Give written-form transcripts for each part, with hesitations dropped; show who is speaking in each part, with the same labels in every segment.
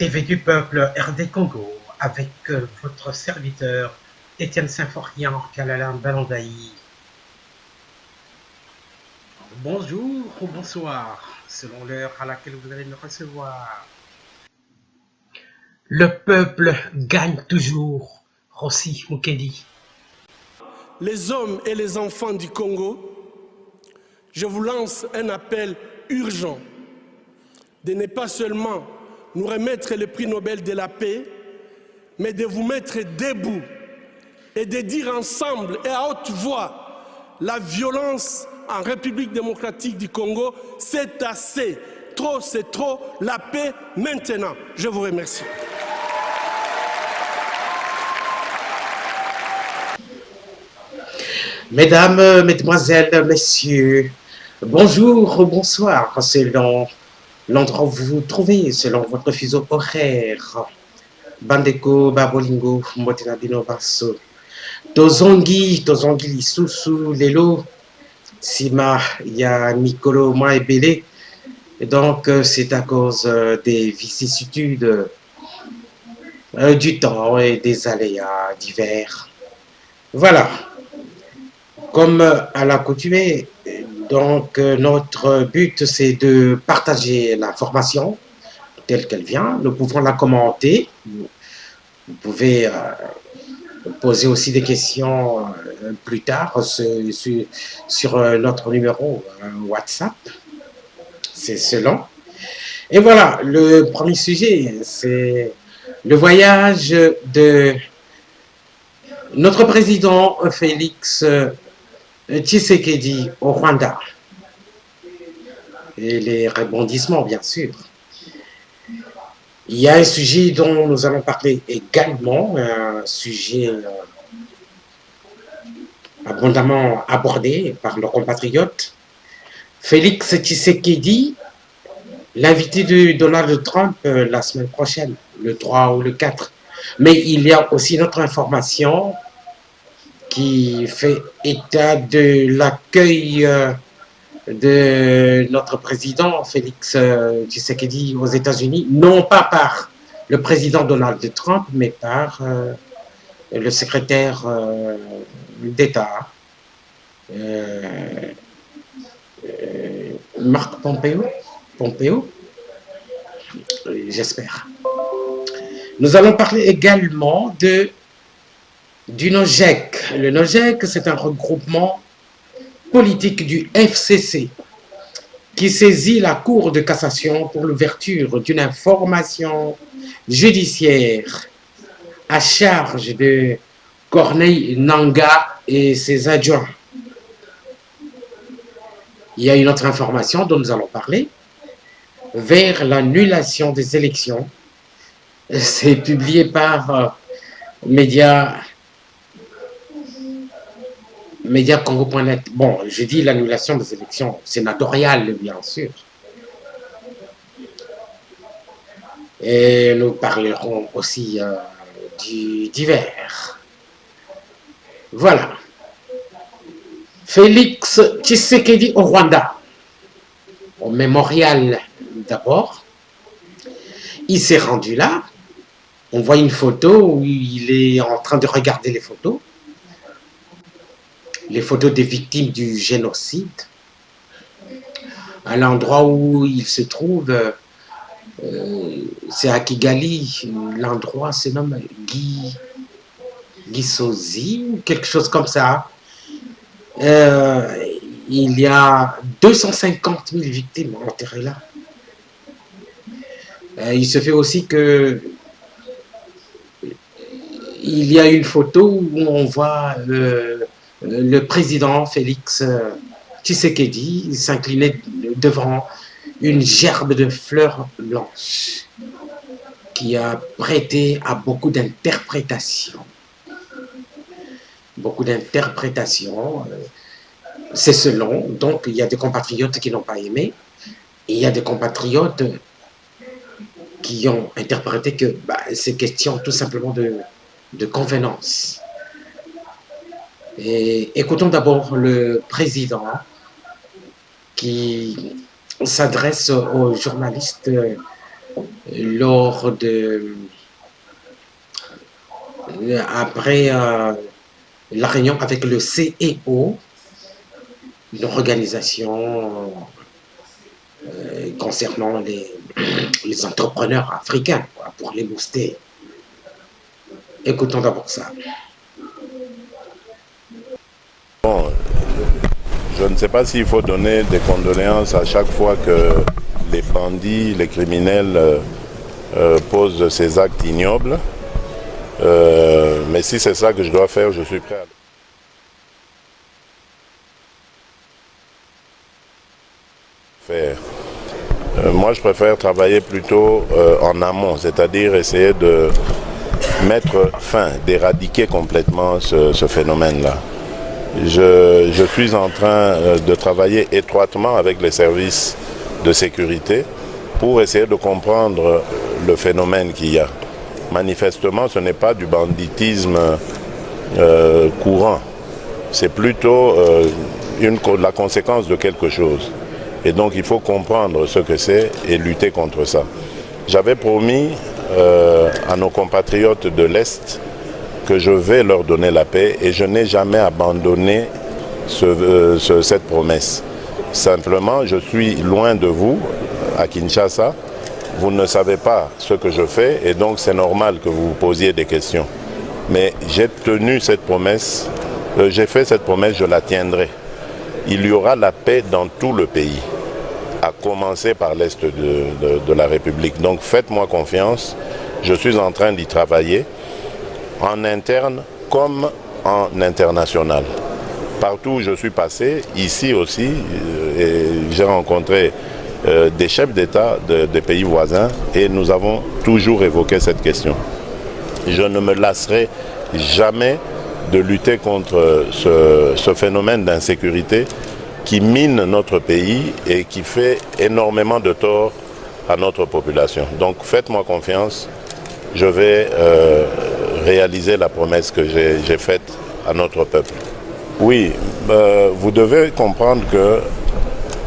Speaker 1: TV du peuple RD Congo avec votre serviteur Étienne Symphorien Kalalam Balandaï. Bonjour ou bonsoir, selon l'heure à laquelle vous allez me recevoir. Le peuple gagne toujours, Rossi Mukedi.
Speaker 2: Les hommes et les enfants du Congo, je vous lance un appel urgent de ne pas seulement nous remettre le prix Nobel de la paix, mais de vous mettre debout et de dire ensemble et à haute voix la violence en République démocratique du Congo, c'est assez. Trop, c'est trop. La paix maintenant. Je vous remercie.
Speaker 1: Mesdames, mesdemoiselles, messieurs, bonjour, bonsoir, selon l'endroit où vous vous trouvez, selon votre fuseau horaire. Bandeko, Babolingo, Motenabino Basso, Tozongi Lisusu, Lelo, Sima, ya Mikolo, moi et Bélé. Et donc, c'est à cause des vicissitudes du temps et des aléas divers. Voilà. Comme à l'accoutumée, donc notre but c'est de partager l'information telle qu'elle vient. Nous pouvons la commenter. Vous pouvez poser aussi des questions plus tard sur notre numéro WhatsApp. C'est selon. Et voilà, le premier sujet, c'est le voyage de notre président Félix Tshisekedi au Rwanda. Et les rebondissements, bien sûr. Il y a un sujet dont nous allons parler également, un sujet abondamment abordé par nos compatriotes. Félix Tshisekedi, l'invité de Donald Trump la semaine prochaine, le 3 ou le 4. Mais il y a aussi une autre information qui fait état de l'accueil de notre président Félix Tshisekedi aux États-Unis, non pas par le président Donald Trump, mais par le secrétaire d'État Marc Pompeo, j'espère. Nous allons parler également du NOJEC. Le NOJEC, c'est un regroupement politique du FCC qui saisit la Cour de cassation pour l'ouverture d'une information judiciaire à charge de Corneille Nangaa et ses adjoints. Il y a une autre information dont nous allons parler, vers l'annulation des élections. C'est publié par Média Congo.net. Bon, je dis l'annulation des élections sénatoriales, bien sûr. Et nous parlerons aussi du divers. Voilà. Félix Tshisekedi au Rwanda. Au mémorial d'abord. Il s'est rendu là. On voit une photo où il est en train de regarder les photos des victimes du génocide. À l'endroit où il se trouve, c'est à Kigali, l'endroit se nomme Gisozi, quelque chose comme ça. Il y a 250 000 victimes enterrées là. Il se fait aussi que il y a une photo où on voit le président Félix Tshisekedi s'incliner devant une gerbe de fleurs blanches qui a prêté à beaucoup d'interprétations. Beaucoup d'interprétations. C'est selon. Donc, il y a des compatriotes qui n'ont pas aimé. Et il y a des compatriotes qui ont interprété que c'est question tout simplement de convenance. Et écoutons d'abord le président qui s'adresse aux journalistes lors de après la réunion avec le CEO, une organisation concernant les entrepreneurs africains, quoi, pour les booster. Écoutons d'abord ça.
Speaker 3: Bon, je ne sais pas s'il faut donner des condoléances à chaque fois que les bandits, les criminels posent ces actes ignobles. Mais si c'est ça que je dois faire, je suis prêt à le faire. Moi, je préfère travailler plutôt en amont, c'est-à-dire essayer de mettre fin, d'éradiquer complètement ce phénomène-là. Je suis en train de travailler étroitement avec les services de sécurité pour essayer de comprendre le phénomène qu'il y a. Manifestement, ce n'est pas du banditisme courant. C'est plutôt la conséquence de quelque chose. Et donc, il faut comprendre ce que c'est et lutter contre ça. J'avais promis à nos compatriotes de l'Est que je vais leur donner la paix et je n'ai jamais abandonné cette promesse. Simplement, je suis loin de vous, à Kinshasa. Vous ne savez pas ce que je fais et donc c'est normal que vous vous posiez des questions. Mais j'ai tenu cette promesse, j'ai fait cette promesse, je la tiendrai. Il y aura la paix dans tout le pays, à commencer par l'Est de la République. Donc faites-moi confiance, je suis en train d'y travailler, en interne comme en international. Partout où je suis passé, ici aussi, j'ai rencontré des chefs d'État des pays voisins et nous avons toujours évoqué cette question. Je ne me lasserai jamais de lutter contre ce phénomène d'insécurité qui mine notre pays et qui fait énormément de tort à notre population. Donc faites-moi confiance, je vais réaliser la promesse que j'ai faite à notre peuple. Oui, vous devez comprendre que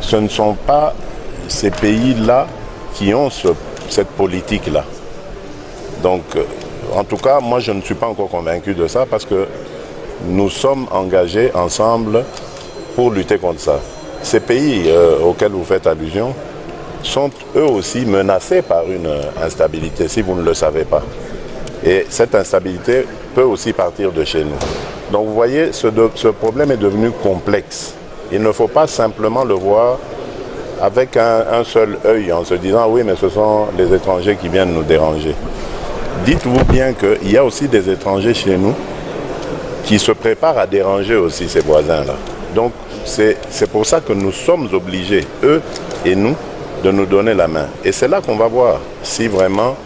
Speaker 3: ce ne sont pas ces pays-là qui ont cette politique-là. Donc, en tout cas, moi je ne suis pas encore convaincu de ça parce que nous sommes engagés ensemble pour lutter contre ça. Ces pays auxquels vous faites allusion sont eux aussi menacés par une instabilité, si vous ne le savez pas. Et cette instabilité peut aussi partir de chez nous. Donc vous voyez, ce problème est devenu complexe. Il ne faut pas simplement le voir avec un seul œil en se disant oui, mais ce sont les étrangers qui viennent nous déranger. Dites-vous bien qu'il y a aussi des étrangers chez nous qui se préparent à déranger aussi ces voisins-là. Donc c'est pour ça que nous sommes obligés, eux et nous, de nous donner la main. Et c'est là qu'on va voir si vraiment,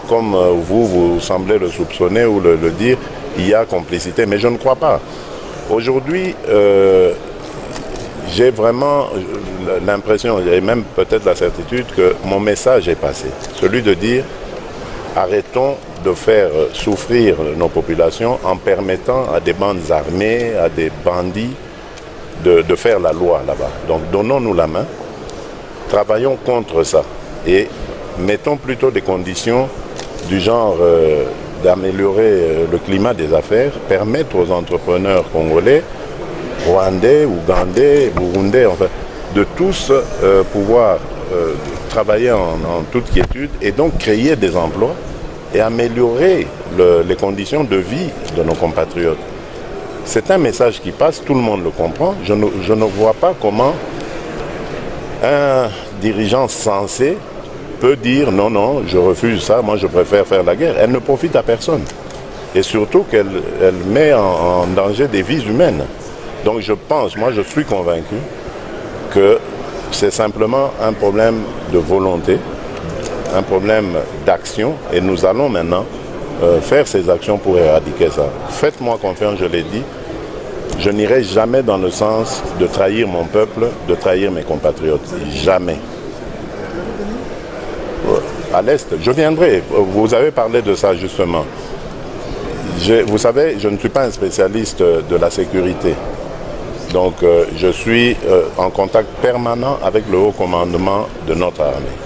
Speaker 3: comme vous semblez le soupçonner ou le dire, il y a complicité. Mais je ne crois pas. Aujourd'hui, j'ai vraiment l'impression, et même peut-être la certitude, que mon message est passé. Celui de dire, arrêtons de faire souffrir nos populations en permettant à des bandes armées, à des bandits, de faire la loi là-bas. Donc donnons-nous la main, travaillons contre ça et mettons plutôt des conditions du genre d'améliorer le climat des affaires, permettre aux entrepreneurs congolais, rwandais, ougandais, burundais, enfin, de tous pouvoir travailler en toute quiétude et donc créer des emplois et améliorer les conditions de vie de nos compatriotes. C'est un message qui passe, tout le monde le comprend. Je ne vois pas comment un dirigeant sensé peut dire non, non, je refuse ça, moi je préfère faire la guerre. Elle ne profite à personne. Et surtout qu'elle met en danger des vies humaines. Donc je pense, moi je suis convaincu que c'est simplement un problème de volonté, un problème d'action. Et nous allons maintenant faire ces actions pour éradiquer ça. Faites-moi confiance, je l'ai dit. Je n'irai jamais dans le sens de trahir mon peuple, de trahir mes compatriotes. Jamais. À l'Est, je viendrai. Vous avez parlé de ça justement. Vous savez, je ne suis pas un spécialiste de la sécurité. Donc je suis en contact permanent avec le haut commandement de notre armée.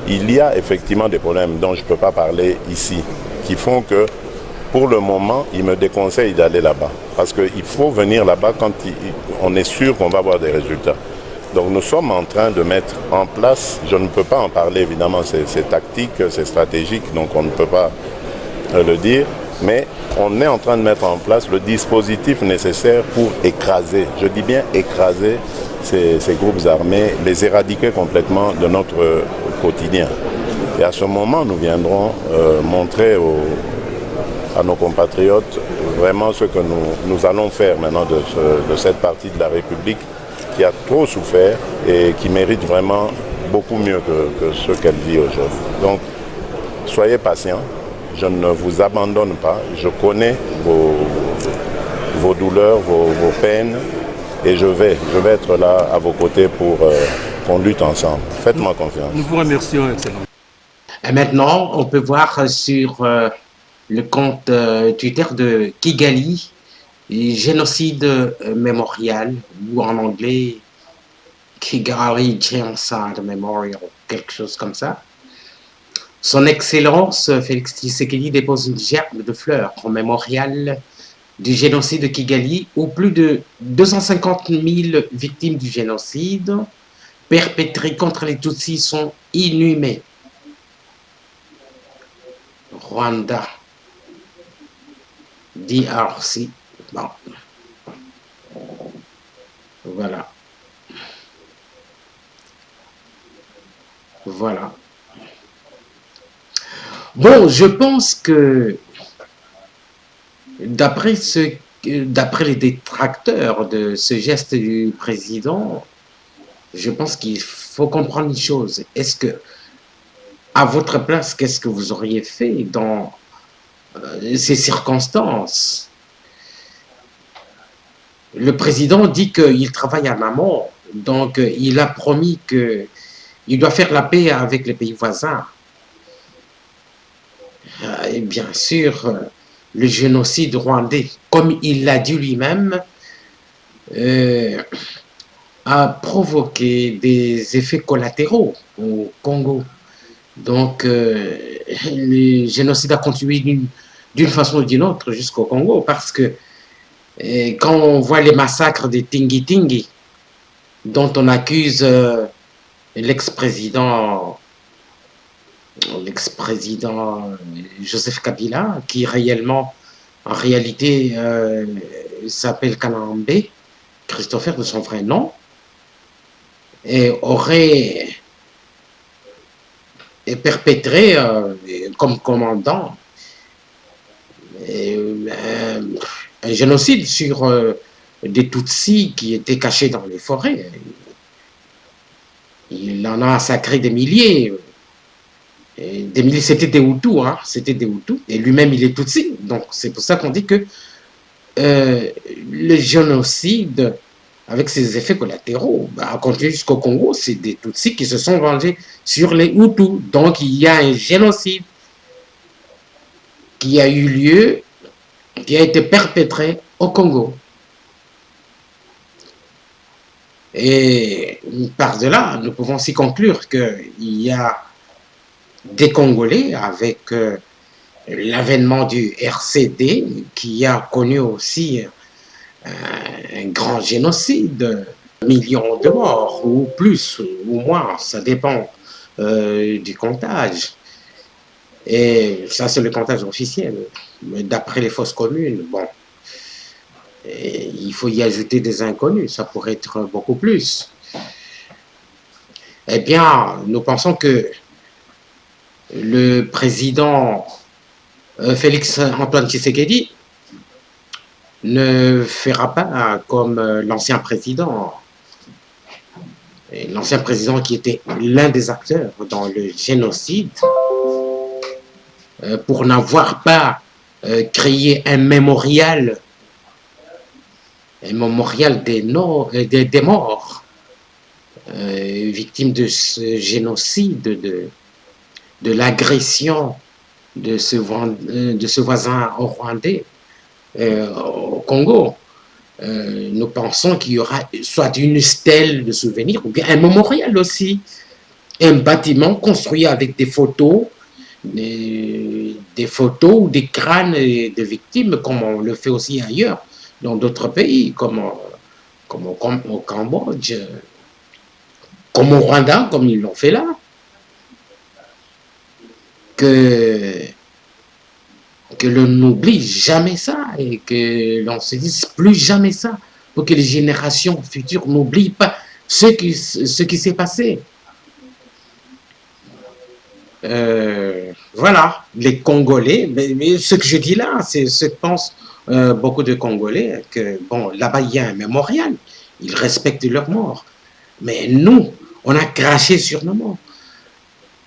Speaker 3: il y a effectivement des problèmes dont je ne peux pas parler ici, qui font que, pour le moment, il me déconseille d'aller là-bas. Parce qu'il faut venir là-bas quand on est sûr qu'on va avoir des résultats. Donc nous sommes en train de mettre en place, je ne peux pas en parler évidemment, c'est tactique, c'est stratégique, donc on ne peut pas le dire, mais on est en train de mettre en place le dispositif nécessaire pour écraser, je dis bien écraser ces groupes armés, les éradiquer complètement de notre quotidien. Et à ce moment, nous viendrons montrer à nos compatriotes vraiment ce que nous allons faire maintenant de cette partie de la République qui a trop souffert et qui mérite vraiment beaucoup mieux que ce qu'elle vit aujourd'hui. Donc, soyez patients, je ne vous abandonne pas, je connais vos douleurs, vos peines, et je vais être là à vos côtés pour qu'on lutte ensemble. Faites-moi confiance.
Speaker 4: Nous vous remercions, Excellence.
Speaker 1: Et maintenant, on peut voir sur le compte Twitter de Kigali, Génocide Memorial, ou en anglais Kigali Genocide Memorial, quelque chose comme ça. Son Excellence Félix Tshisekedi dépose une gerbe de fleurs au mémorial du génocide de Kigali, où plus de 250 000 victimes du génocide perpétré contre les Tutsis sont inhumées. Rwanda, DRC, bon, voilà, voilà. Bon, je pense que d'après les détracteurs de ce geste du président, je pense qu'il faut comprendre une chose. Est-ce que, à votre place, qu'est-ce que vous auriez fait dans ces circonstances? Le président dit qu'il travaille en amont, donc il a promis qu'il doit faire la paix avec les pays voisins. Et bien sûr, le génocide rwandais, comme il l'a dit lui-même, a provoqué des effets collatéraux au Congo. Donc, le génocide a continué d'une façon ou d'une autre jusqu'au Congo, parce que quand on voit les massacres des Tingi-Tingi, dont on accuse l'ex-président Joseph Kabila, qui réellement, en réalité, s'appelle Kanambe, Christopher de son vrai nom, et aurait perpétré comme commandant un génocide sur des Tutsis qui étaient cachés dans les forêts. Il en a massacré des milliers. C'était des Hutus, hein, c'était des Hutus, et lui-même il est Tutsi. Donc c'est pour ça qu'on dit que le génocide, avec ses effets collatéraux, a continué jusqu'au Congo. C'est des Tutsis qui se sont vengés sur les Hutus. Donc il y a un génocide qui a eu lieu, qui a été perpétré au Congo. Et par-delà, nous pouvons aussi conclure qu'il y a des Congolais avec l'avènement du RCD qui a connu aussi un grand génocide, millions de morts, ou plus, ou moins, ça dépend du comptage. Et ça, c'est le comptage officiel. Mais d'après les fausses communes, bon, et il faut y ajouter des inconnus, ça pourrait être beaucoup plus. Eh bien, nous pensons que le président Félix Antoine Tshisekedi ne fera pas comme l'ancien président. L'ancien président qui était l'un des acteurs dans le génocide, pour n'avoir pas créé un mémorial des morts victimes de ce génocide, de l'agression de ce voisin rwandais au Congo. Nous pensons qu'il y aura soit une stèle de souvenir ou bien un mémorial aussi un bâtiment construit avec des photos ou des crânes de victimes, comme on le fait aussi ailleurs, dans d'autres pays, comme au Cambodge, comme au Rwanda, comme ils l'ont fait là. Que l'on n'oublie jamais ça et que l'on se dise plus jamais ça pour que les générations futures n'oublient pas ce qui s'est passé. Voilà, les Congolais, mais ce que je dis là, c'est ce que pensent beaucoup de Congolais, que bon, là-bas il y a un mémorial, ils respectent leur mort. Mais nous, on a craché sur nos morts.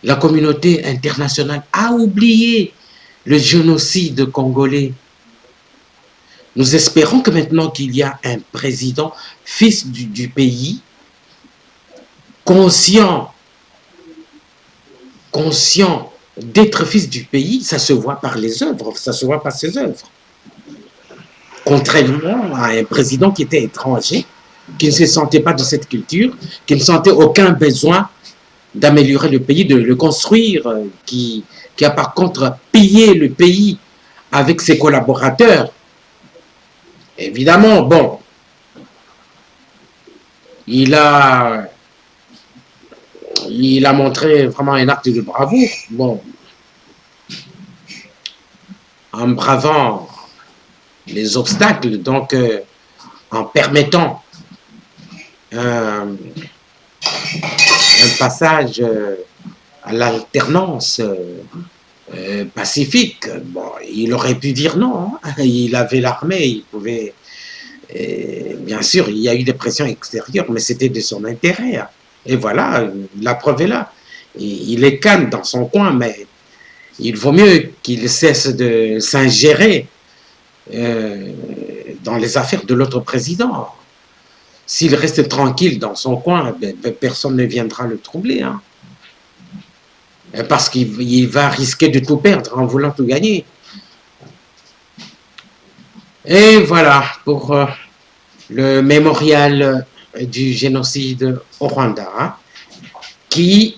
Speaker 1: La communauté internationale a oublié le génocide congolais. Nous espérons que maintenant qu'il y a un président, fils du pays, conscient d'être fils du pays, ça se voit par les œuvres, ça se voit par ses œuvres. Contrairement à un président qui était étranger, qui ne se sentait pas de cette culture, qui ne sentait aucun besoin d'améliorer le pays, de le construire, qui a par contre pillé le pays avec ses collaborateurs. Évidemment, bon, il a montré vraiment un acte de bravoure, bon, en bravant les obstacles, donc en permettant un passage à l'alternance pacifique. Bon, il aurait pu dire non, hein. Il avait l'armée, il pouvait... bien sûr, il y a eu des pressions extérieures, mais c'était de son intérêt. Hein. Et voilà, la preuve est là. Il est calme dans son coin, mais il vaut mieux qu'il cesse de s'ingérer dans les affaires de l'autre président. S'il reste tranquille dans son coin, personne ne viendra le troubler. Hein. Parce qu'il va risquer de tout perdre en voulant tout gagner. Et voilà pour le mémorial du génocide au Rwanda, hein, qui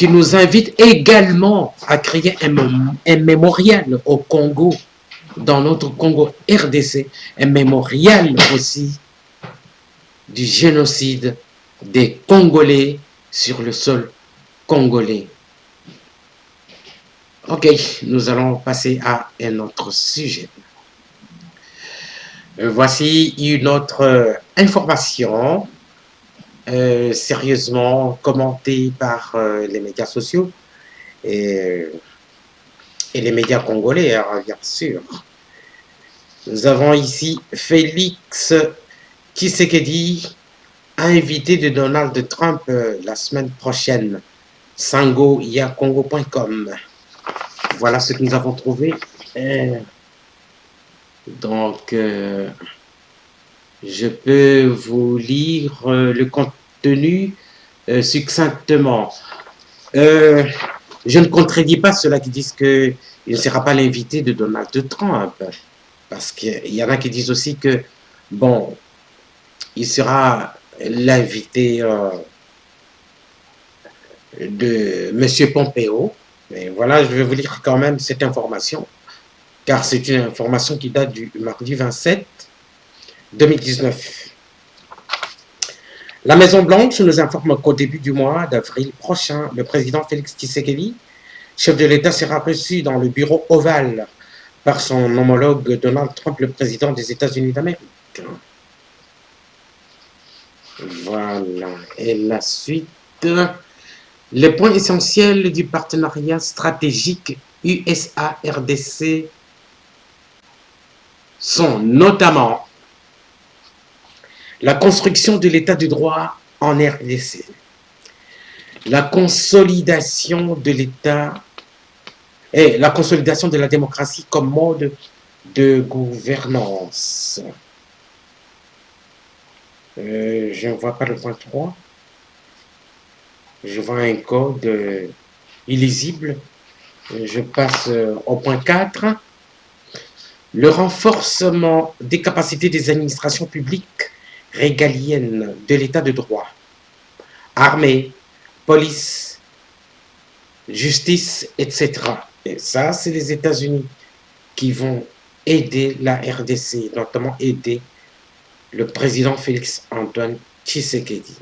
Speaker 1: nous invite également à créer un mémorial au Congo, dans notre Congo RDC, un mémorial aussi du génocide des Congolais sur le sol congolais. Ok, nous allons passer à un autre sujet. Voici une autre information sérieusement commentée par les médias sociaux et les médias congolais, hein, bien sûr. Nous avons ici Félix Tshisekedi, invité de Donald Trump la semaine prochaine. sangoyacongo.com. Voilà ce que nous avons trouvé. Donc, je peux vous lire le contenu succinctement. Je ne contredis pas ceux-là qui disent qu'il ne sera pas l'invité de Donald Trump. Parce qu'il y en a qui disent aussi que, bon, il sera l'invité de M. Pompeo. Mais voilà, je vais vous lire quand même cette information, car c'est une information qui date du mardi 27 2019. La Maison-Blanche nous informe qu'au début du mois d'avril prochain, le président Félix Tshisekedi, chef de l'État, sera reçu dans le bureau ovale par son homologue Donald Trump, le président des États-Unis d'Amérique. Voilà. Et la suite. Les points essentiels du partenariat stratégique USA-RDC sont notamment la construction de l'état de droit en RDC, la consolidation de l'État et la consolidation de la démocratie comme mode de gouvernance. Je ne vois pas le point 3. Je vois un code illisible. Je passe au point 4. Le renforcement des capacités des administrations publiques régaliennes de l'état de droit armée, police, justice, etc. Et ça, c'est les États-Unis qui vont aider la RDC, notamment aider le président Félix Antoine Tshisekedi.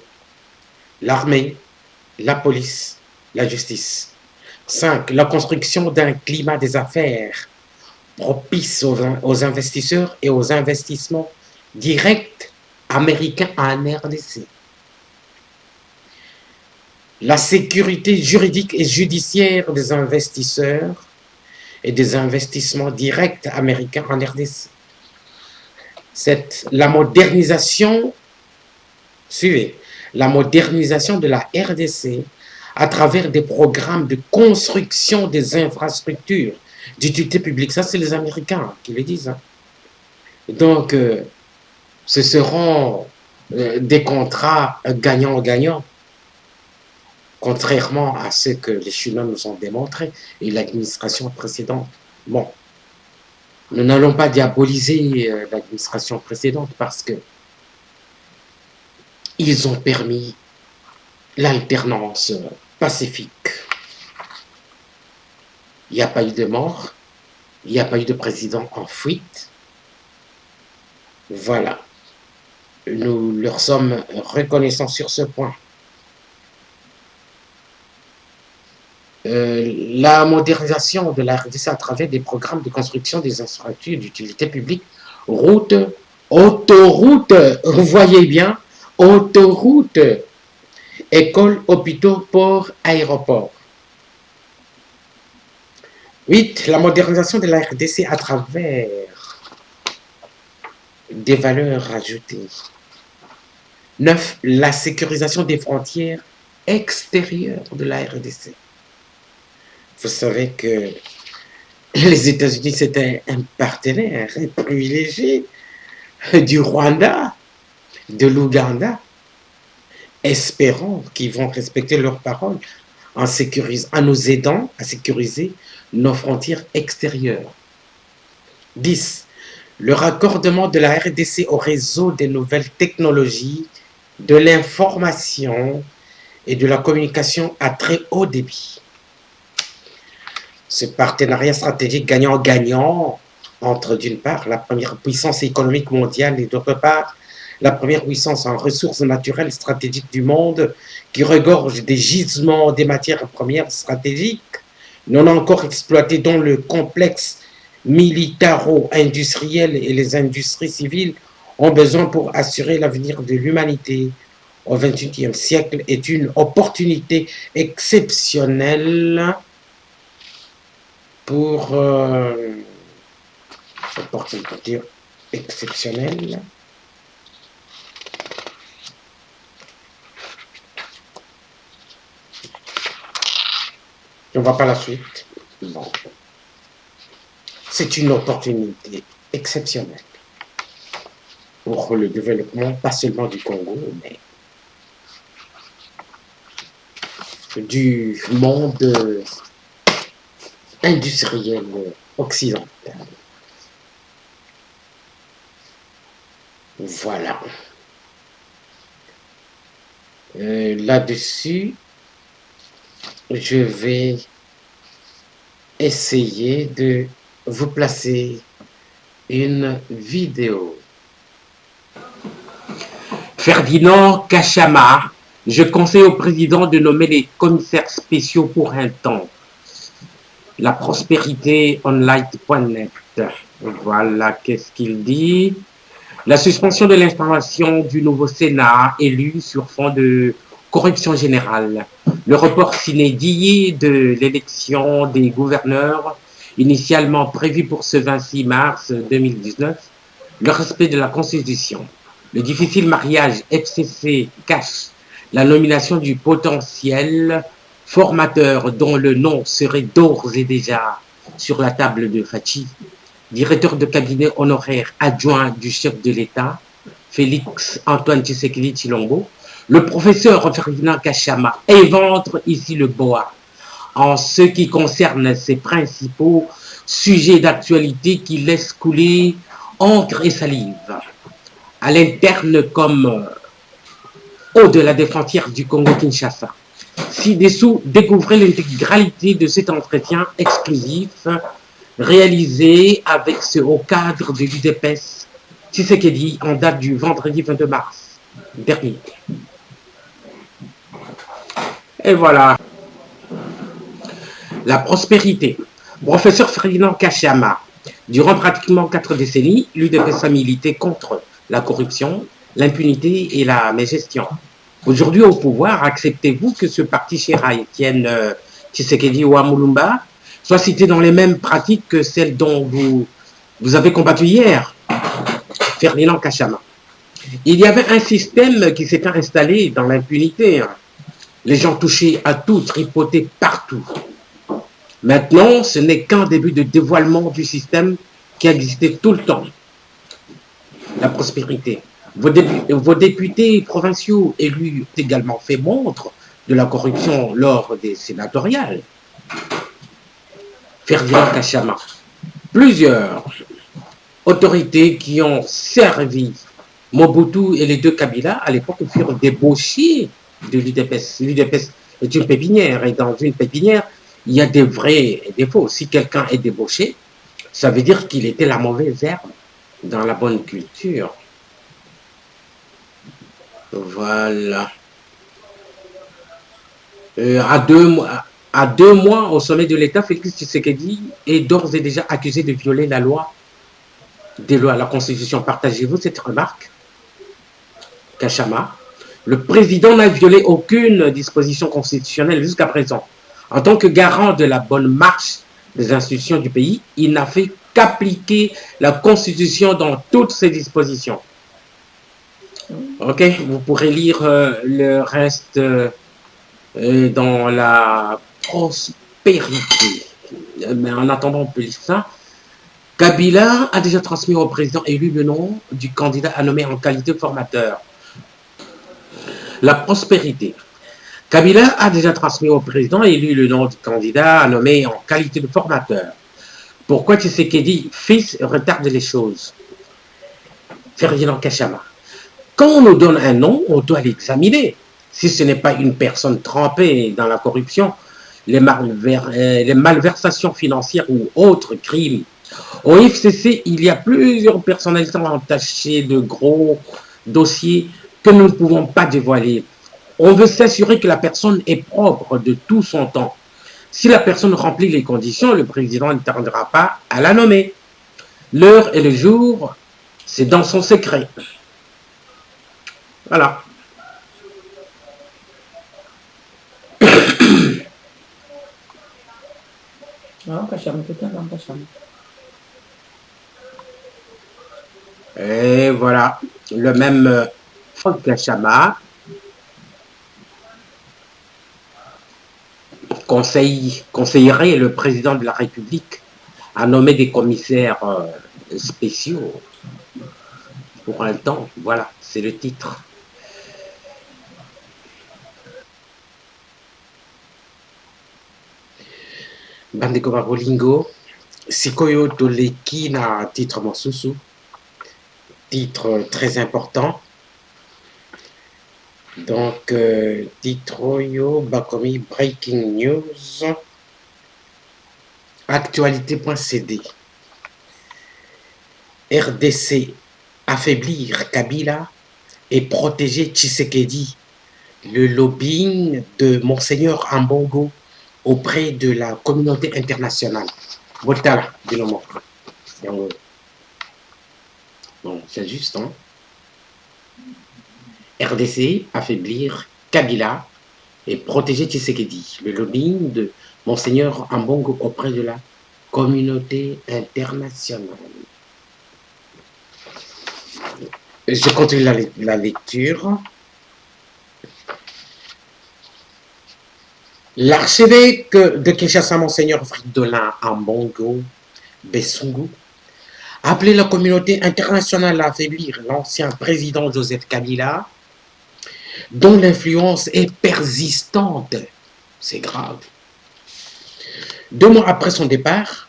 Speaker 1: L'armée, la police, la justice. 5. La construction d'un climat des affaires propice aux investisseurs et aux investissements directs américains en RDC. La sécurité juridique et judiciaire des investisseurs et des investissements directs américains en RDC. 7. La modernisation, suivez, la modernisation de la RDC à travers des programmes de construction des infrastructures d'utilité publique. Ça, c'est les Américains qui le disent. Hein. Donc, ce seront des contrats gagnant-gagnant, contrairement à ce que les Chinois nous ont démontré et l'administration précédente. Bon, nous n'allons pas diaboliser l'administration précédente parce que ils ont permis l'alternance pacifique. Il n'y a pas eu de mort, il n'y a pas eu de président en fuite. Voilà. Nous leur sommes reconnaissants sur ce point. La modernisation de la RDC à travers des programmes de construction des infrastructures d'utilité publique, routes, autoroutes, vous voyez bien, autoroutes, écoles, hôpitaux, ports, aéroports. 8. La modernisation de la RDC à travers des valeurs ajoutées. 9. La sécurisation des frontières extérieures de la RDC. Vous savez que les États-Unis, c'était un partenaire privilégié du Rwanda, de l'Ouganda. Espérons qu'ils vont respecter leurs paroles en nous aidant à sécuriser nos frontières extérieures. 10. Le raccordement de la RDC au réseau des nouvelles technologies, de l'information et de la communication à très haut débit. Ce partenariat stratégique gagnant-gagnant entre, d'une part, la première puissance économique mondiale et d'autre part, la première puissance en ressources naturelles stratégiques du monde qui regorge des gisements des matières premières stratégiques non encore exploitées, dont le complexe militaro-industriel et les industries civiles ont besoin pour assurer l'avenir de l'humanité au XXIe siècle, est une opportunité exceptionnelle pour opportunité exceptionnelle on ne voit pas la suite. Bon. C'est une opportunité exceptionnelle pour le développement, pas seulement du Congo, mais du monde industriel occidental. Voilà. Là-dessus, je vais essayer de vous placer une vidéo. Ferdinand Kachama, je conseille au président de nommer les commissaires spéciaux pour un temps. La prospérité online.net. Voilà, qu'est-ce qu'il dit? La suspension de l'installation du nouveau Sénat élu sur fond de corruption générale. Le report sine die de l'élection des gouverneurs, initialement prévu pour ce 26 mars 2019. Le respect de la Constitution. Le difficile mariage FCC cache la nomination du potentiel formateur dont le nom serait d'ores et déjà sur la table de Fachi, directeur de cabinet honoraire adjoint du chef de l'État, Félix Antoine Tshisekedi Tshilombo. Le professeur Ferdinand Kachama évente ici le boa en ce qui concerne ses principaux sujets d'actualité qui laissent couler encre et salive. À l'interne comme au-delà des frontières du Congo-Kinshasa. Ci-dessous, découvrez l'intégralité de cet entretien exclusif réalisé avec ce haut cadre de l'UDPS Tshisekedi en date du vendredi 22 mars dernier. Et voilà. La prospérité. Professeur Ferdinand Kachama, durant pratiquement 4 décennies, l'UDPS a milité contre la corruption, l'impunité et la mégestion. Aujourd'hui au pouvoir, acceptez-vous que ce parti cher à Étienne Tshisekedi Ouamulumba soit cité dans les mêmes pratiques que celles dont vous avez combattu hier, Ferdinand Kachama? Il y avait un système qui s'était installé dans l'impunité. Les gens touchés à tout, tripotés partout. Maintenant, ce n'est qu'un début de dévoilement du système qui existait tout le temps. La prospérité. Vos députés provinciaux élus ont également fait montre de la corruption lors des sénatoriales. Ferdinand Kachama. Plusieurs autorités qui ont servi Mobutu et les deux Kabila à l'époque furent débauchés de l'UDPS. L'UDPS est une pépinière et dans une pépinière, il y a des vrais et des faux. Si quelqu'un est débauché, ça veut dire qu'il était la mauvaise herbe dans la bonne culture. Voilà. À deux mois au sommet de l'État, Félix Tshisekedi est d'ores et déjà accusé de violer la loi, la Constitution. Partagez-vous cette remarque? Kachama. Le président n'a violé aucune disposition constitutionnelle jusqu'à présent. En tant que garant de la bonne marche des institutions du pays, il n'a fait qu'appliquer la Constitution dans toutes ses dispositions. Ok, vous pourrez lire le reste dans la prospérité. Mais en attendant, on peut lire ça. Kabila a déjà transmis au président élu le nom du candidat à nommer en qualité de formateur. La prospérité. Kabila a déjà transmis au président élu le nom du candidat à nommer en qualité de formateur. Pourquoi Tshisekedi, fils, retarde les choses? Ferdinand Kachama. Quand on nous donne un nom, on doit l'examiner. Si ce n'est pas une personne trempée dans la corruption, les malversations financières ou autres crimes. Au FCC, il y a plusieurs personnalités entachées de gros dossiers que nous ne pouvons pas dévoiler. On veut s'assurer que la personne est propre de tout son temps. Si la personne remplit les conditions, le président ne tardera pas à la nommer. L'heure et le jour, c'est dans son secret. Voilà. Et voilà, le même Franck Kachama conseillerait le président de la République à nommer des commissaires spéciaux pour un temps. Voilà, c'est le titre. Bandeko Babolingo, Sikoyo Toleki na titre Mosusu, titre très important. Donc, titre Oyo Bakomi Breaking News, actualité.cd. RDC, affaiblir Kabila et protéger Tshisekedi. Le lobbying de Monseigneur Ambongo auprès de la communauté internationale. Voilà, bon, c'est juste, hein. RDC, affaiblir Kabila et protéger Tshisekedi. Le lobbying de Monseigneur Ambongo auprès de la communauté internationale. Je continue la lecture. L'archevêque de Kinshasa, Monseigneur Fridolin Ambongo Besungu, a appelé la communauté internationale à affaiblir l'ancien président Joseph Kabila, dont l'influence est persistante. C'est grave. 2 mois après son départ,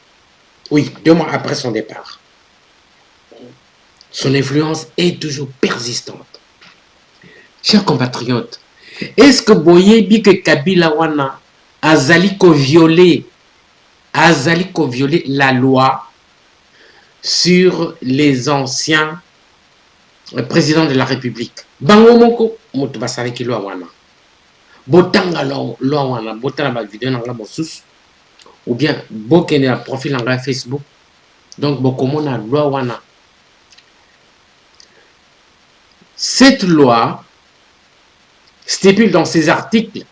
Speaker 1: son influence est toujours persistante. Chers compatriotes, est-ce que boyebi que Kabila wana azali ko violer la loi sur les anciens présidents de la République? Bango moko moto basalaki loi wana. Botanga loi wana, botanga ba vidéo na mosusu ou bien bokene na profil na Facebook. Donc bokomona loi wana. Cette loi stipule dans ses articles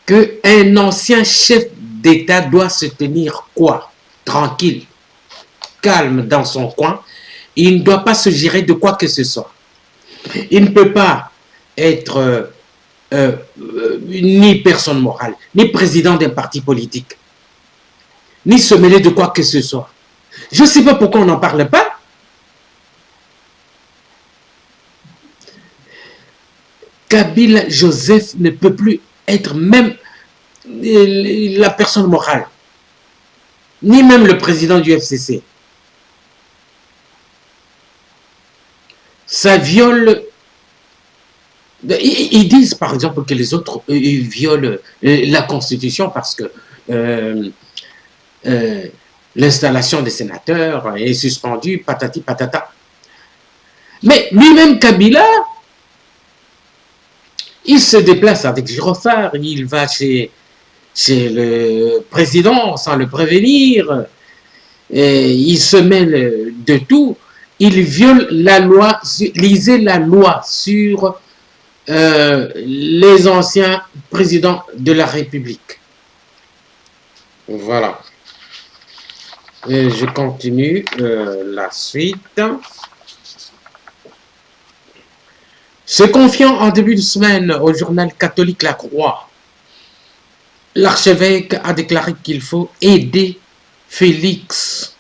Speaker 1: qu'un ancien chef d'État doit se tenir quoi? Tranquille, calme dans son coin. Il ne doit pas se gérer de quoi que ce soit. Il ne peut pas être ni personne morale, ni président d'un parti politique, ni se mêler de quoi que ce soit. Je ne sais pas pourquoi on n'en parle pas. Kabila Joseph ne peut plus être même la personne morale, ni même le président du FCC. Ça viole. Ils disent par exemple que les autres violent la Constitution parce que l'installation des sénateurs est suspendue, patati patata. Mais lui-même, Kabila, il se déplace avec gyrophare, il va chez le président sans le prévenir, et il se mêle de tout. Il viole la loi, lisez la loi sur les anciens présidents de la République. Voilà. Et je continue la suite. Se confiant en début de semaine au journal catholique La Croix, l'archevêque a déclaré qu'il faut aider Félix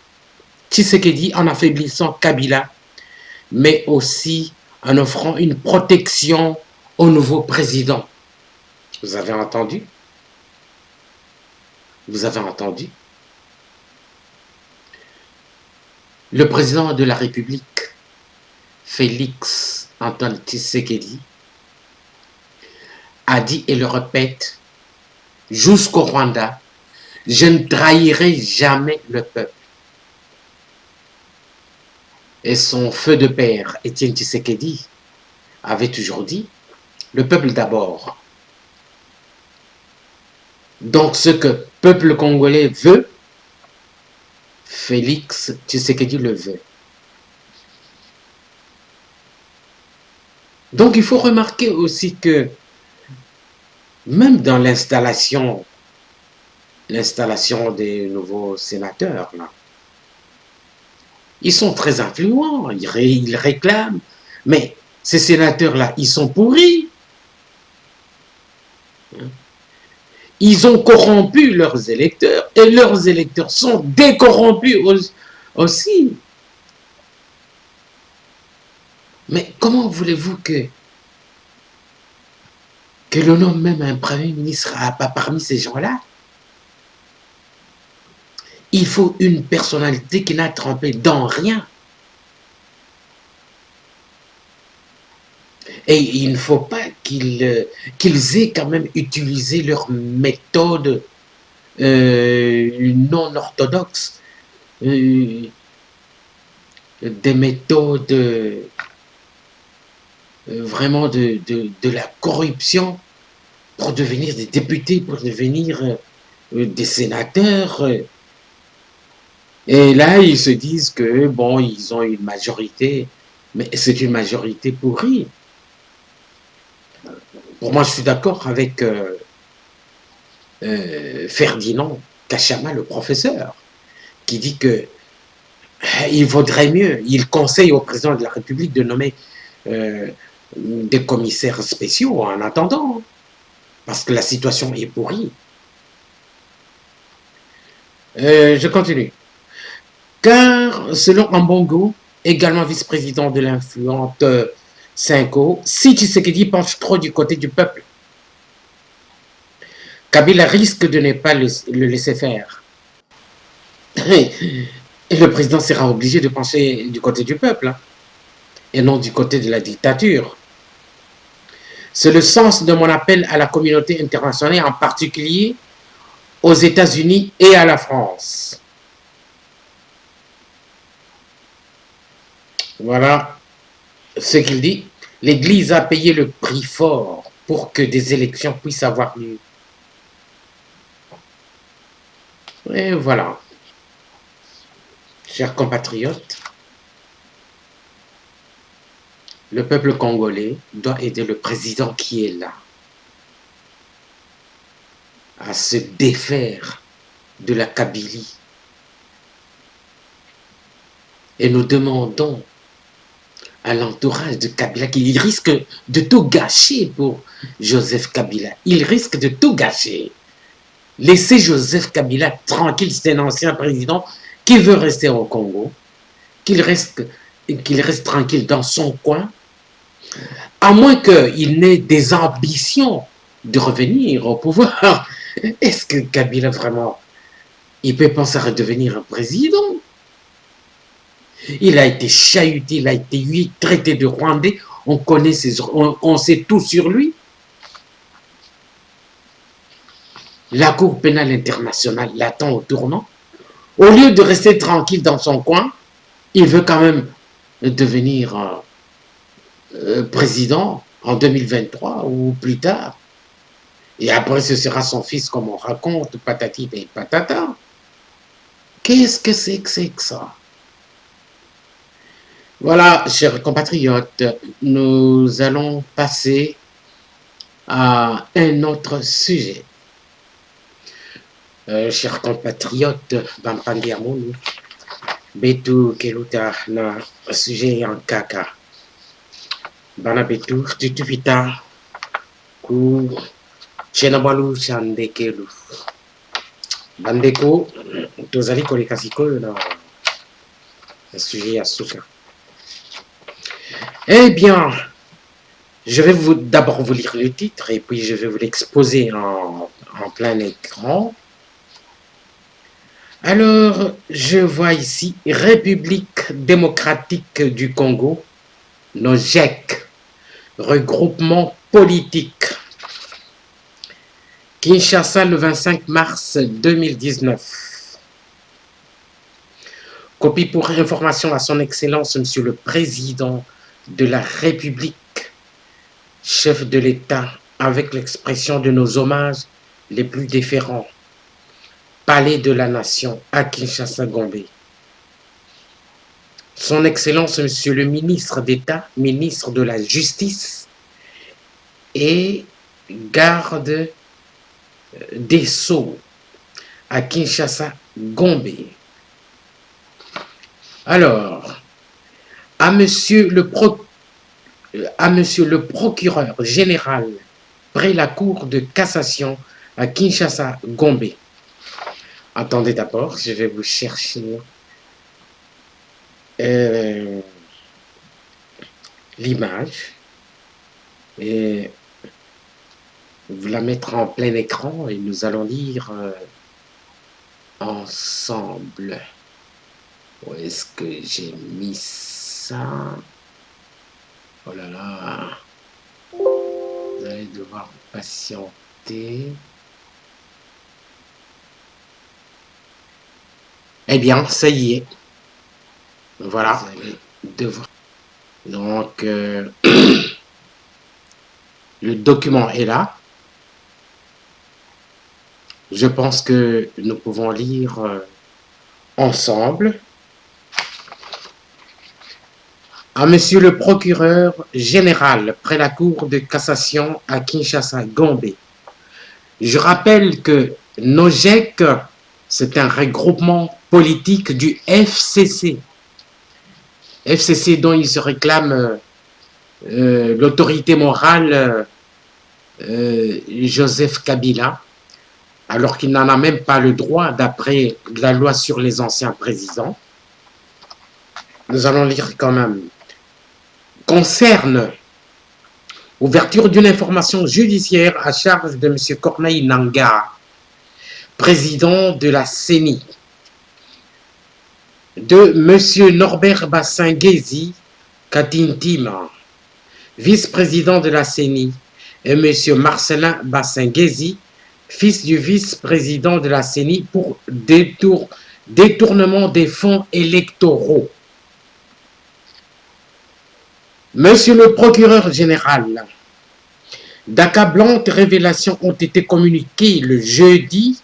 Speaker 1: Tshisekedi en affaiblissant Kabila, mais aussi en offrant une protection au nouveau président. Vous avez entendu? Vous avez entendu? Le président de la République, Félix Antoine Tshisekedi, a dit et le répète jusqu'au Rwanda: je ne trahirai jamais le peuple. Et son feu de père, Étienne Tshisekedi, avait toujours dit: le peuple d'abord. Donc ce que le peuple congolais veut, Félix Tshisekedi le veut. Donc il faut remarquer aussi que même dans l'installation des nouveaux sénateurs, là, ils sont très influents, ils réclament, mais ces sénateurs-là, ils sont pourris. Ils ont corrompu leurs électeurs et leurs électeurs sont décorrompus aussi. Mais comment voulez-vous que l'on nomme même un premier ministre pas parmi ces gens-là? Il faut une personnalité qui n'a trempé dans rien. Et il ne faut pas qu'ils aient quand même utilisé leur méthode non orthodoxe, des méthodes vraiment de la corruption pour devenir des députés, pour devenir des sénateurs. Et là, ils se disent que, bon, ils ont une majorité, mais c'est une majorité pourrie. Pour moi, je suis d'accord avec Ferdinand Kachama, le professeur, qui dit que il vaudrait mieux, il conseille au président de la République de nommer des commissaires spéciaux en attendant, parce que la situation est pourrie. Je continue. Car, selon Ambongo, également vice-président de l'influente Cinco, si Tshisekedi penche trop du côté du peuple, Kabila risque de ne pas le laisser faire. Et le président sera obligé de pencher du côté du peuple. Hein. et non du côté de la dictature. C'est le sens de mon appel à la communauté internationale, en particulier aux États-Unis et à la France. Voilà ce qu'il dit. L'Église a payé le prix fort pour que des élections puissent avoir lieu. Et voilà. Chers compatriotes, le peuple congolais doit aider le président qui est là à se défaire de la Kabylie. Et nous demandons à l'entourage de Kabila qu'il risque de tout gâcher pour Joseph Kabila. Il risque de tout gâcher. Laissez Joseph Kabila tranquille, c'est un ancien président qui veut rester au Congo, qu'il reste tranquille dans son coin, à moins qu'il n'ait des ambitions de revenir au pouvoir. Est-ce que Kabila vraiment, il peut penser à redevenir un président? Il a été chahuté, il a été traité de Rwandais, on sait tout sur lui. La Cour pénale internationale l'attend au tournant. Au lieu de rester tranquille dans son coin, il veut quand même devenir président en 2023 ou plus tard. Et après, ce sera son fils, comme on raconte, patati et patata. Qu'est-ce que c'est que ça? Voilà, chers compatriotes, nous allons passer à un autre sujet. Chers compatriotes, Bampandiamonu, Betu Keluta na sujet en kaka. Bana Betu, Tutupita, Ku Chenabalu Chandekelu. Bandeko, Tozali Kolekasiko, na sujet à Souka. Eh bien, je vais d'abord vous lire le titre et puis je vais vous l'exposer en plein écran. Alors, je vois ici République démocratique du Congo, NOJEC, regroupement politique. Kinshasa le 25 mars 2019. Copie pour information à son Excellence, Monsieur le Président de la République, chef de l'État, avec l'expression de nos hommages les plus déférents. Palais de la Nation à Kinshasa-Gombe. Son Excellence, Monsieur le Ministre d'État, ministre de la Justice et garde des Sceaux à Kinshasa-Gombe. Alors, à Monsieur le procureur général près la Cour de cassation à Kinshasa-Gombe. Attendez d'abord, je vais vous chercher l'image et vous la mettre en plein écran et nous allons lire ensemble. Où est-ce que j'ai mis ça? Oh là là, vous allez devoir patienter. Eh bien, ça y est. Voilà. Vous allez devoir. Donc, le document est là. Je pense que nous pouvons lire ensemble. À Monsieur le procureur général près la Cour de cassation à Kinshasa-Gombe. Je rappelle que NOJEC, c'est un regroupement politique du FCC. FCC dont il se réclame l'autorité morale Joseph Kabila, alors qu'il n'en a même pas le droit d'après la loi sur les anciens présidents. Nous allons lire quand même. Concerne ouverture d'une information judiciaire à charge de M. Corneille Nangaa, président de la CENI, de M. Norbert Bassin-Guézi, Katintima, vice-président de la CENI, et M. Marcelin Bassinghezi, fils du vice-président de la CENI pour détournement des fonds électoraux. Monsieur le procureur général, d'accablantes révélations ont été communiquées le jeudi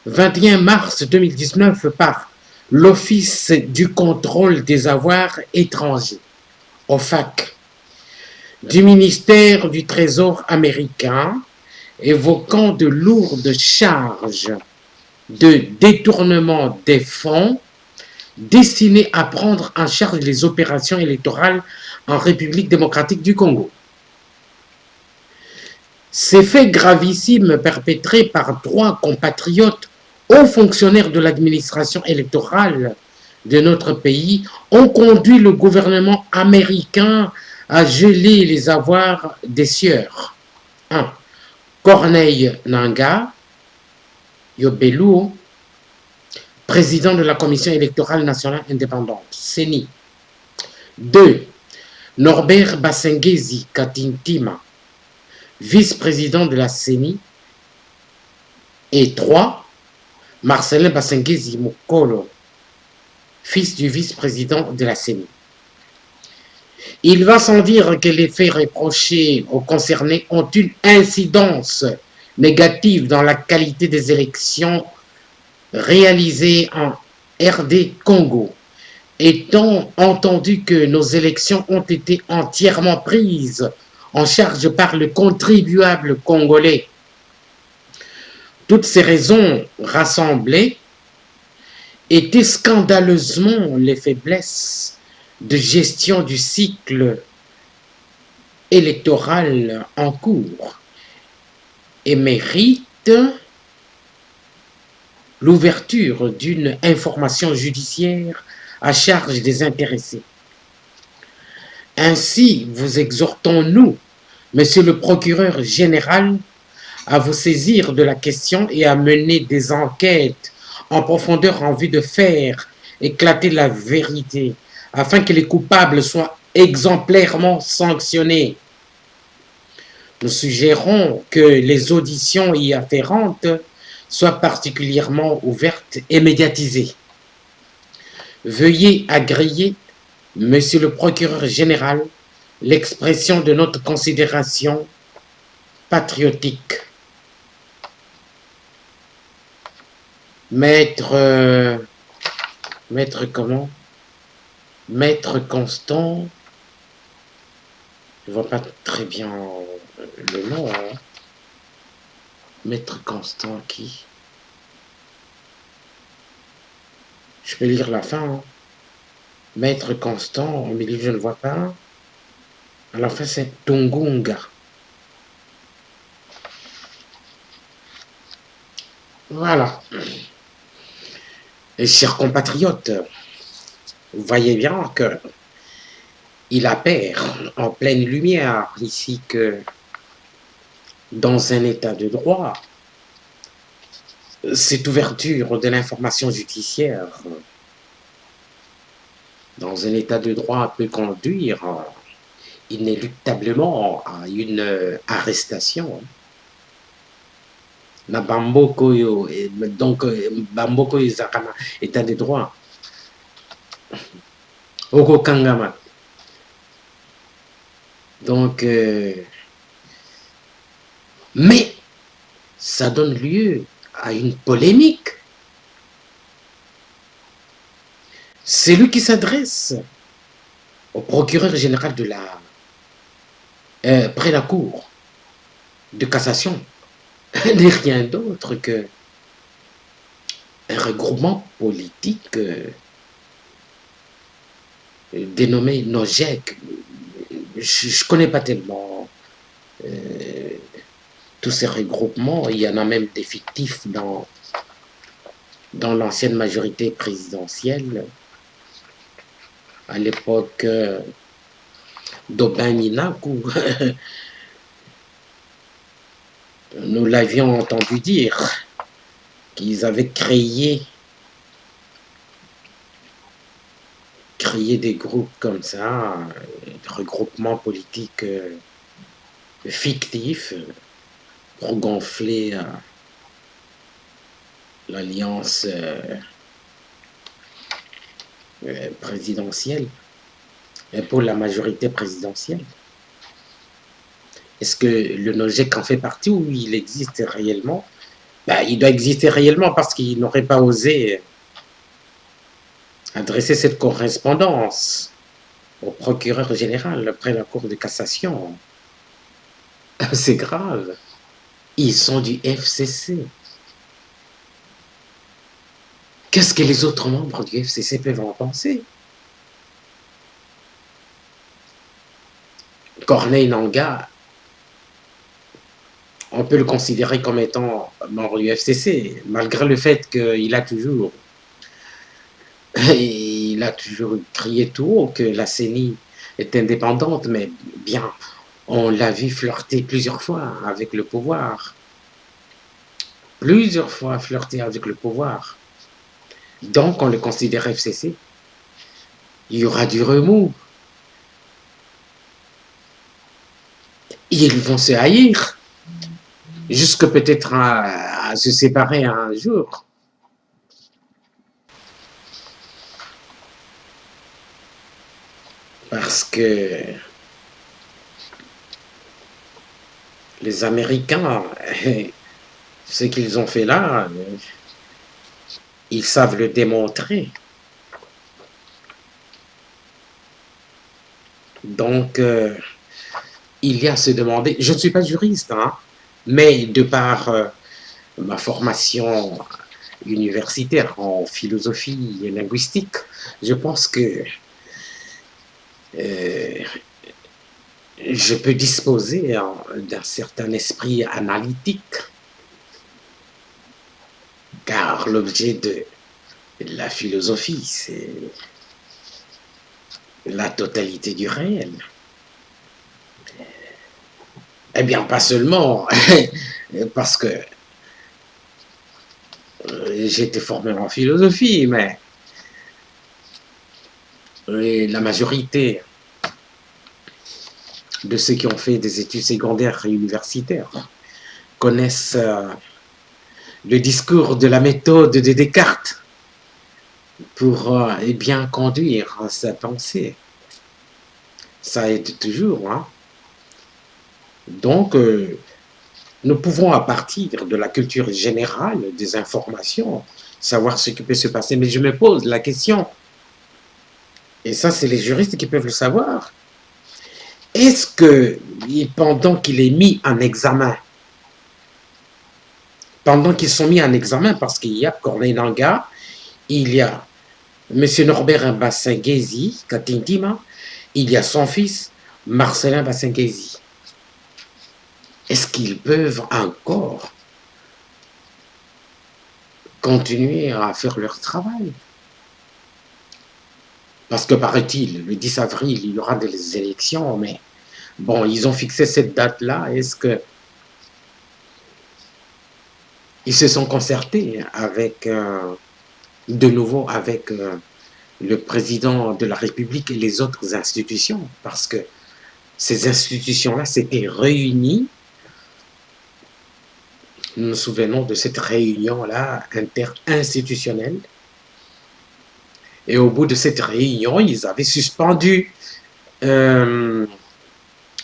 Speaker 1: 21 mars 2019 par l'Office du contrôle des avoirs étrangers, OFAC, du ministère du Trésor américain, évoquant de lourdes charges de détournement des fonds destinés à prendre en charge les opérations électorales en République démocratique du Congo. Ces faits gravissimes perpétrés par 3 compatriotes hauts fonctionnaires de l'administration électorale de notre pays ont conduit le gouvernement américain à geler les avoirs des sieurs. 1. Corneille Nangaa Yobelu, président de la Commission électorale nationale indépendante, CENI. 2. Norbert Bassinghezi Katintima, vice-président de la CENI. Et 3. Marcelin Bassinghezi Mukolo, fils du vice-président de la CENI. Il va sans dire que les faits reprochés aux concernés ont une incidence négative dans la qualité des élections réalisées en RD Congo, étant entendu que nos élections ont été entièrement prises en charge par le contribuable congolais. Toutes ces raisons rassemblées étaient scandaleusement les faiblesses de gestion du cycle électoral en cours et méritent l'ouverture d'une information judiciaire à charge des intéressés. Ainsi, vous exhortons-nous, Monsieur le procureur général, à vous saisir de la question et à mener des enquêtes en profondeur en vue de faire éclater la vérité, afin que les coupables soient exemplairement sanctionnés. Nous suggérons que les auditions y afférentes soient particulièrement ouvertes et médiatisées. Veuillez agréer, Monsieur le procureur général, l'expression de notre considération patriotique. Maître Constant, je ne vois pas très bien le nom, hein. Maître Constant qui? Je peux lire la fin, hein. Maître Constant, au milieu je ne vois pas. À la fin c'est Tungunga. Voilà. Et chers compatriotes, vous voyez bien que il appert en pleine lumière ici que dans un état de droit, cette ouverture de l'information judiciaire dans un état de droit peut conduire inéluctablement à une arrestation. Na Bamboko yo, donc Bamboko Izakana, état de droit. Oko Kangama. Donc, mais ça donne lieu à une polémique. C'est lui qui s'adresse au procureur général de la près la cour de cassation n'est rien d'autre que un regroupement politique dénommé NOJEC. Je ne connais pas tellement tous ces regroupements. Il y en a même des fictifs dans l'ancienne majorité présidentielle. À l'époque d'Aubin Minakou, nous l'avions entendu dire qu'ils avaient créé créer des groupes comme ça, des regroupements politiques fictifs pour gonfler l'alliance présidentielle, pour la majorité présidentielle. Est-ce que le NOJEC en fait partie ou il existe réellement? Ben, il doit exister réellement parce qu'il n'aurait pas osé adresser cette correspondance au procureur général après la Cour de cassation. C'est grave. Ils sont du FCC. Qu'est-ce que les autres membres du FCC peuvent en penser? Corneille Nangaa, on peut le considérer comme étant membre du FCC, malgré le fait qu'il a toujours crié tout haut que la CENI est indépendante, mais bien, on l'a vu flirter plusieurs fois avec le pouvoir. Plusieurs fois flirter avec le pouvoir. Donc, on le considère FCC. Il y aura du remous. Ils vont se haïr. Jusque peut-être à se séparer un jour. Parce que les Américains, ce qu'ils ont fait là, ils savent le démontrer. Donc, il y a à se demander, je ne suis pas juriste, hein, mais de par ma formation universitaire en philosophie et linguistique, je pense que je peux disposer d'un certain esprit analytique, car l'objet de la philosophie, c'est la totalité du réel. Eh bien, pas seulement parce que j'ai été formé en philosophie, mais la majorité de ceux qui ont fait des études secondaires et universitaires connaissent le discours de la méthode de Descartes pour bien conduire sa pensée. Ça aide toujours, hein. Donc, nous pouvons, à partir de la culture générale des informations, savoir ce qui peut se passer. Mais je me pose la question, et ça, c'est les juristes qui peuvent le savoir, est-ce que, pendant qu'il est mis en examen, pendant qu'ils sont mis en examen, parce qu'il y a Corneille Nangaa, il y a M. Norbert Bassingesi, Katindima, il y a son fils, Marcelin Bassingesi. Est-ce qu'ils peuvent encore continuer à faire leur travail? Parce que, paraît-il, le 10 avril, il y aura des élections, mais bon, ils ont fixé cette date-là. Est-ce que ils se sont concertés avec, de nouveau, avec le président de la République et les autres institutions? Parce que ces institutions-là s'étaient réunies. Nous nous souvenons de cette réunion-là interinstitutionnelle. Et au bout de cette réunion, ils avaient suspendu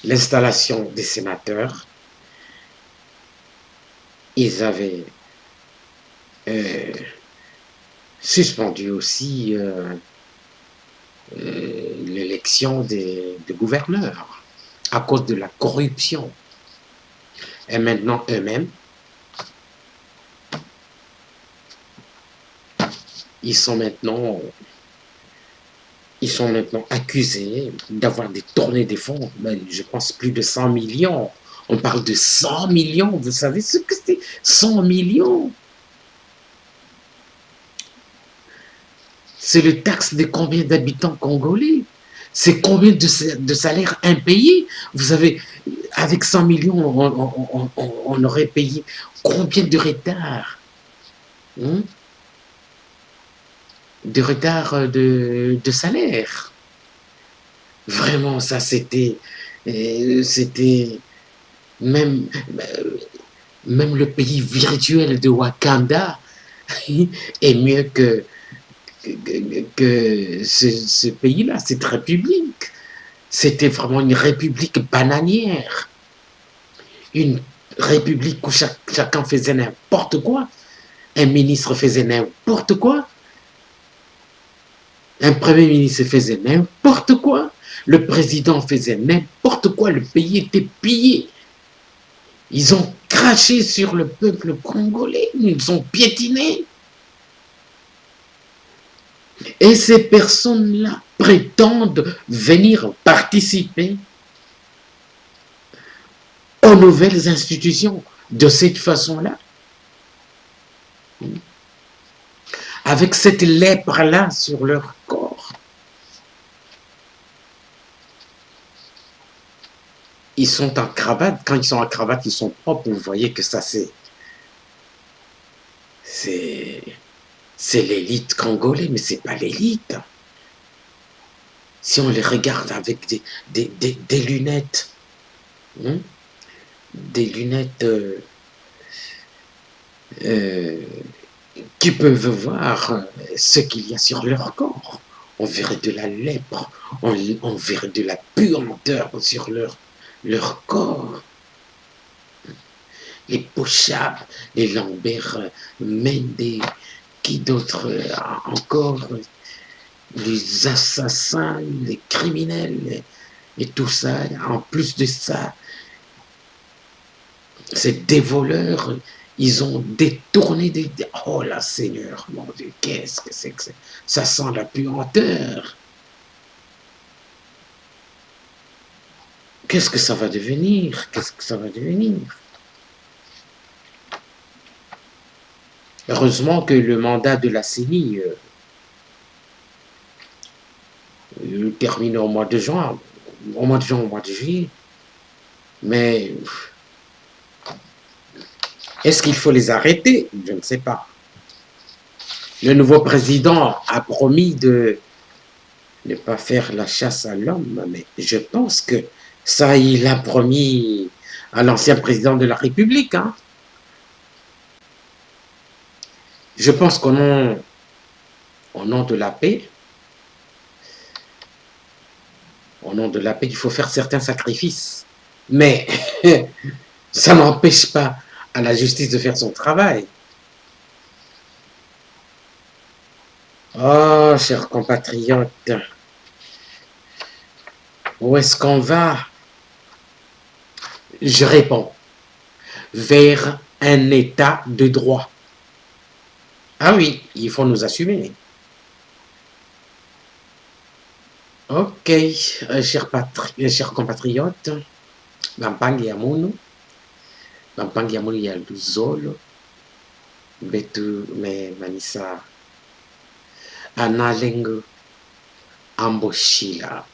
Speaker 1: l'installation des sénateurs. Ils avaient suspendu aussi l'élection des gouverneurs à cause de la corruption. Et maintenant, eux-mêmes, ils sont maintenant accusés d'avoir détourné des fonds. Ben, je pense plus de 100 millions. On parle de 100 millions. Vous savez ce que c'est? 100 millions. C'est le taxe de combien d'habitants congolais? C'est combien de salaires impayés? Vous savez, avec 100 millions, on aurait payé combien de retard? de retard de salaire. Vraiment, ça, c'était même, même le pays virtuel de Wakanda est mieux que ce pays-là, cette république. C'était vraiment une république bananière. Une république où chacun faisait n'importe quoi. Un ministre faisait n'importe quoi. Un premier ministre faisait n'importe quoi. Le président faisait n'importe quoi. Le pays était pillé. Ils ont craché sur le peuple congolais. Ils ont piétiné. Et ces personnes-là prétendent venir participer aux nouvelles institutions de cette façon-là. Avec cette lèpre-là sur leur corps. Ils sont en cravate. Quand ils sont en cravate, ils sont propres. Vous voyez que ça, c'est l'élite congolaise, mais c'est pas l'élite. Si on les regarde avec des lunettes, des lunettes qui peuvent voir ce qu'il y a sur leur corps. On verrait de la lèpre, on verrait de la puanteur sur leur corps. Les Pochab, les Lambert Mende, qui d'autres encore, les assassins, les criminels, et tout ça. En plus de ça, ces dévoleurs, ils ont détourné des... Oh là, Seigneur, mon Dieu, qu'est-ce que c'est que ça? Ça sent la puanteur. Qu'est-ce que ça va devenir? Qu'est-ce que ça va devenir? Heureusement que le mandat de la CENI termine au mois de juin, au mois de juillet. Mais est-ce qu'il faut les arrêter? Je ne sais pas. Le nouveau président a promis de ne pas faire la chasse à l'homme, mais je pense que ça, il a promis à l'ancien président de la République. Hein. Je pense qu'au nom de la paix, il faut faire certains sacrifices. Mais ça n'empêche pas à la justice de faire son travail. Oh, chers compatriotes, où est-ce qu'on va? Je réponds, vers un état de droit. Ah oui, il faut nous assumer. Ok, chers compatriotes, Bampangi Yamuno, Bampangi Yamuno ya Luzolo, Betu me Manisa, Analengo, Amboshila,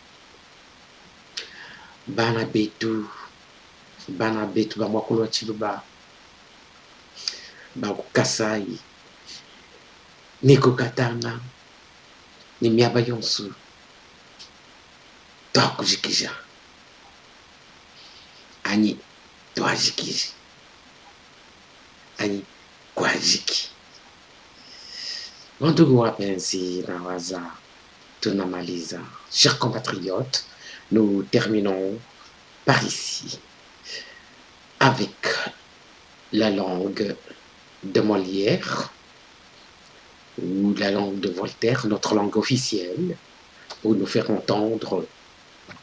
Speaker 1: Bana Betu, Bamwakulu Chiluba, Bakukasai, Niko Katanga, ni miaba yonsu, toku jikija, ani toajikiji, ani kwajiki. Ndugu wapenzi na waza, tunamaliza. Chers compatriotes, nous terminons par ici avec la langue de Molière ou la langue de Voltaire, notre langue officielle, pour nous faire entendre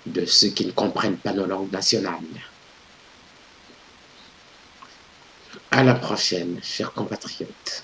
Speaker 1: de ceux qui ne comprennent pas nos langues nationales. À la prochaine, chers compatriotes.